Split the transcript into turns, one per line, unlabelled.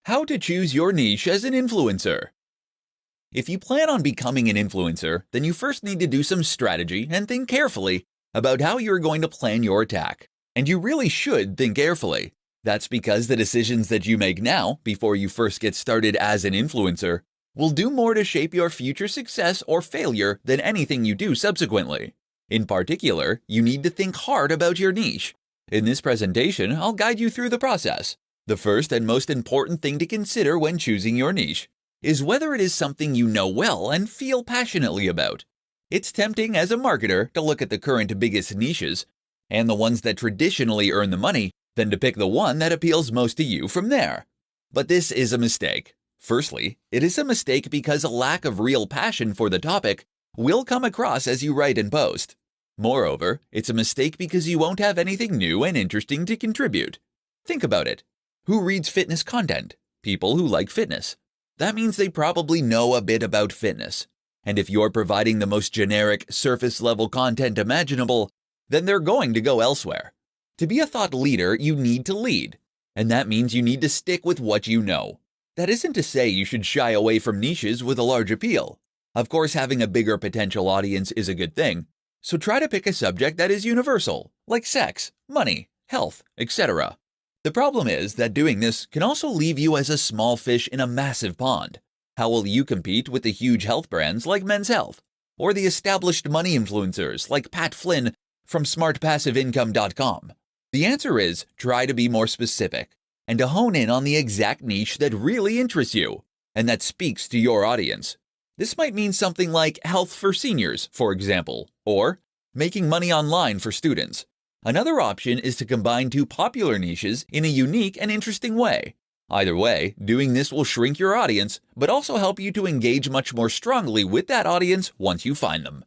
How to choose your niche as an influencer. If you plan on becoming an influencer, then you first need to do some strategy and think carefully about how you're going to plan your attack. And you really should think carefully. That's because the decisions that you make now, before you first get started as an influencer, will do more to shape your future success or failure than anything you do subsequently. In particular, you need to think hard about your niche. In this presentation, I'll guide you through the process. The first and most important thing to consider when choosing your niche is whether it is something you know well and feel passionately about. It's tempting as a marketer to look at the current biggest niches and the ones that traditionally earn the money, then to pick the one that appeals most to you from there. But this is a mistake. Firstly, it is a mistake because a lack of real passion for the topic will come across as you write and post. Moreover, it's a mistake because you won't have anything new and interesting to contribute. Think about it. Who reads fitness content? People who like fitness. That means they probably know a bit about fitness. And if you're providing the most generic, surface-level content imaginable, then they're going to go elsewhere. To be a thought leader, you need to lead. And that means you need to stick with what you know. That isn't to say you should shy away from niches with a large appeal. Of course, having a bigger potential audience is a good thing. So try to pick a subject that is universal, like sex, money, health, etc. The problem is that doing this can also leave you as a small fish in a massive pond. How will you compete with the huge health brands like Men's Health, or the established money influencers like Pat Flynn from smartpassiveincome.com? The answer is try to be more specific and to hone in on the exact niche that really interests you and that speaks to your audience. This might mean something like health for seniors, for example, or making money online for students. Another option is to combine two popular niches in a unique and interesting way. Either way, doing this will shrink your audience, but also help you to engage much more strongly with that audience once you find them.